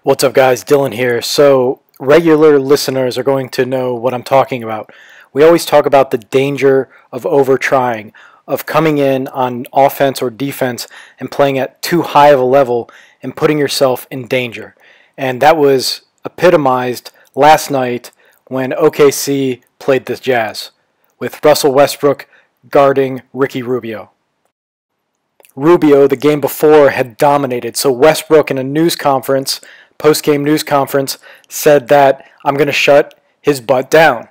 What's up, guys? Dylan here. So, regular listeners are going to know what I'm talking about. We always talk about the danger of over-trying, of coming in on offense or defense and playing at too high of a level and putting yourself in danger. And that was epitomized last night when OKC played the Jazz, with Russell Westbrook guarding Ricky Rubio. Rubio, the game before, had dominated, so Westbrook in a news conference, post-game news conference, said that I'm going to shut his butt down.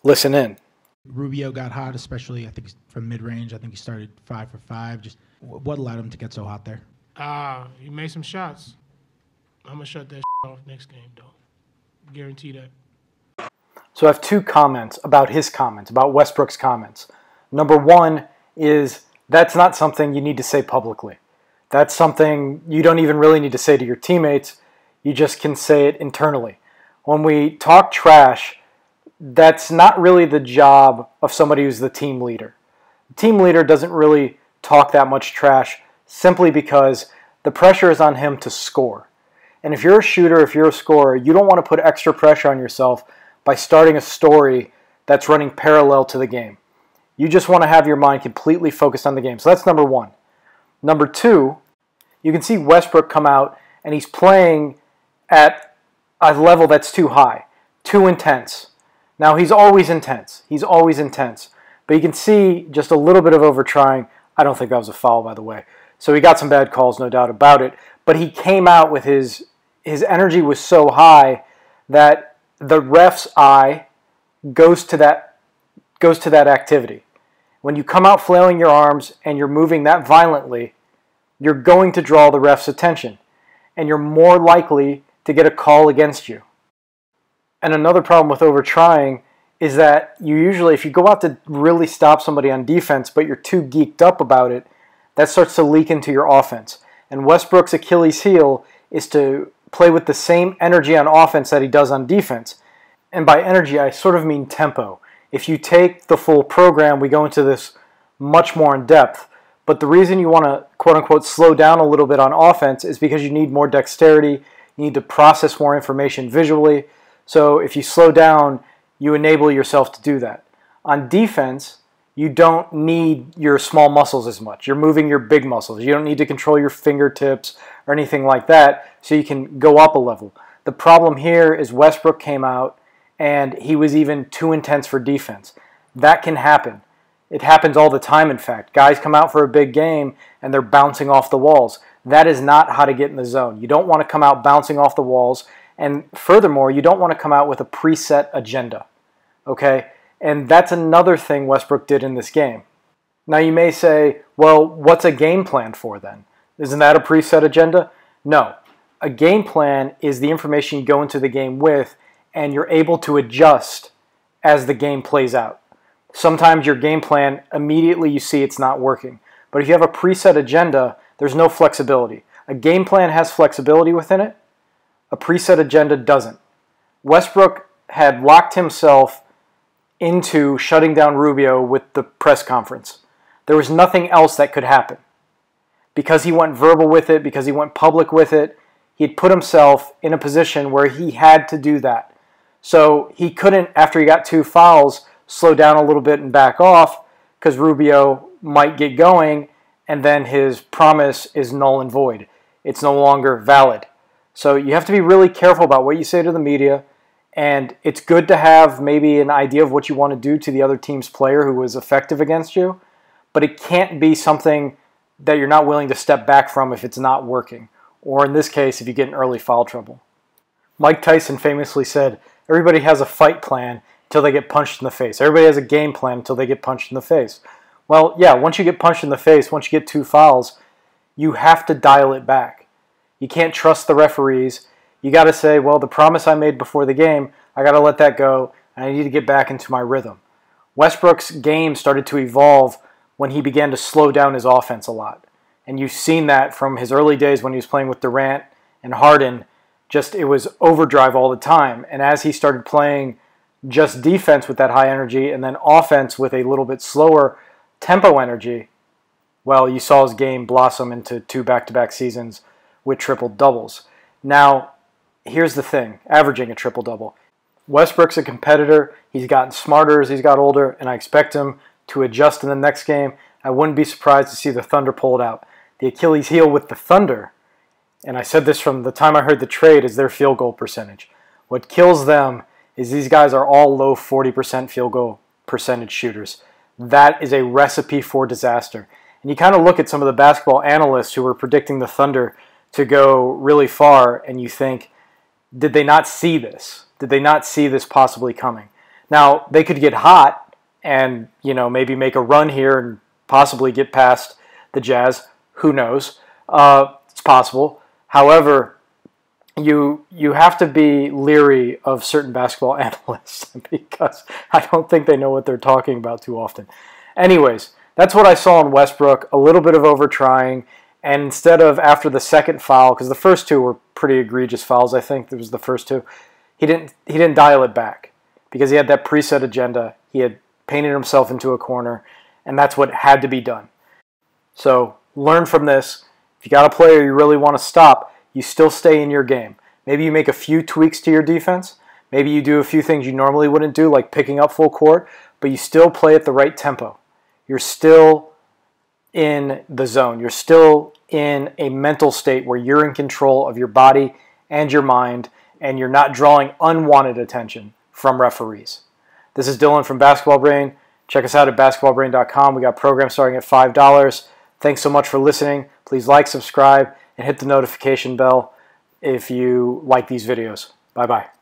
Listen in. Rubio got hot, especially I think from mid-range. I think he started 5 for 5. Just what allowed him to get so hot there? He made some shots. I'm going to shut that off next game, though. Guarantee that. So I have two comments about his comments, about Westbrook's comments. Number one is that's not something you need to say publicly. That's something you don't even really need to say to your teammates. You just can say it internally. When we talk trash, that's not really the job of somebody who's the team leader. The team leader doesn't really talk that much trash simply because the pressure is on him to score. And if you're a shooter, if you're a scorer, you don't want to put extra pressure on yourself by starting a story that's running parallel to the game. You just want to have your mind completely focused on the game. So that's number one. Number two, you can see Westbrook come out and he's playing at a level that's too high, too intense. Now, he's always intense. He's always intense. But you can see just a little bit of over-trying. I don't think that was a foul, by the way. So he got some bad calls, no doubt about it. But he came out with his energy was so high that the ref's eye goes to that activity. When you come out flailing your arms and you're moving that violently, you're going to draw the ref's attention. And you're more likely to get a call against you. And another problem with over-trying is that you usually, if you go out to really stop somebody on defense, but you're too geeked up about it, that starts to leak into your offense. And Westbrook's Achilles heel is to play with the same energy on offense that he does on defense. And by energy, I sort of mean tempo. If you take the full program, we go into this much more in depth. But the reason you want to, quote-unquote, slow down a little bit on offense is because you need more dexterity. You need to process more information visually. So if you slow down, you enable yourself to do that. On defense, you don't need your small muscles as much. You're moving your big muscles. You don't need to control your fingertips or anything like that, so you can go up a level. The problem here is Westbrook came out and he was even too intense for defense. That can happen. It happens all the time, in fact. Guys come out for a big game and they're bouncing off the walls. That is not how to get in the zone. You don't want to come out bouncing off the walls. And furthermore, you don't want to come out with a preset agenda. Okay? And that's another thing Westbrook did in this game. Now you may say, well, what's a game plan for then? Isn't that a preset agenda? No. A game plan is the information you go into the game with and you're able to adjust as the game plays out. Sometimes your game plan, immediately you see it's not working. But if you have a preset agenda, there's no flexibility. A game plan has flexibility within it. A preset agenda doesn't. Westbrook had locked himself into shutting down Rubio with the press conference. There was nothing else that could happen. Because he went verbal with it, because he went public with it, he'd put himself in a position where he had to do that. So he couldn't, after he got 2 fouls, slow down a little bit and back off because Rubio might get going and then his promise is null and void. It's no longer valid. So you have to be really careful about what you say to the media, and it's good to have maybe an idea of what you want to do to the other team's player who was effective against you, but it can't be something that you're not willing to step back from if it's not working, or in this case, if you get in early foul trouble. Mike Tyson famously said, everybody has a fight plan until they get punched in the face. Everybody has a game plan until they get punched in the face. Well, yeah, once you get punched in the face, once you get 2 fouls, you have to dial it back. You can't trust the referees. You got to say, well, the promise I made before the game, I got to let that go, and I need to get back into my rhythm. Westbrook's game started to evolve when he began to slow down his offense a lot. And you've seen that from his early days when he was playing with Durant and Harden. Just it was overdrive all the time. And as he started playing just defense with that high energy and then offense with a little bit slower tempo energy, well, you saw his game blossom into 2 back-to-back seasons with triple doubles. Now, here's the thing, averaging a triple-double. Westbrook's a competitor. He's gotten smarter as he's got older, and I expect him to adjust in the next game. I wouldn't be surprised to see the Thunder pulled out. The Achilles heel with the Thunder, and I said this from the time I heard the trade, is their field goal percentage. What kills them is these guys are all low 40% field goal percentage shooters. That is a recipe for disaster. And you kind of look at some of the basketball analysts who were predicting the Thunder to go really far, and you think, did they not see this? Did they not see this possibly coming? Now, they could get hot and, maybe make a run here and possibly get past the Jazz. Who knows? It's possible. However, you have to be leery of certain basketball analysts because I don't think they know what they're talking about too often. Anyways, that's what I saw in Westbrook, a little bit of over-trying, and instead of after the second foul, because the first two were pretty egregious fouls, I think it was the first two, he didn't dial it back because he had that preset agenda. He had painted himself into a corner, and that's what had to be done. So learn from this. If you got a player you really want to stop, you still stay in your game. Maybe you make a few tweaks to your defense. Maybe you do a few things you normally wouldn't do, like picking up full court, but you still play at the right tempo. You're still in the zone. You're still in a mental state where you're in control of your body and your mind, and you're not drawing unwanted attention from referees. This is Dylan from Basketball Brain. Check us out at basketballbrain.com. We got programs starting at $5. Thanks so much for listening. Please like, subscribe, and hit the notification bell if you like these videos. Bye-bye.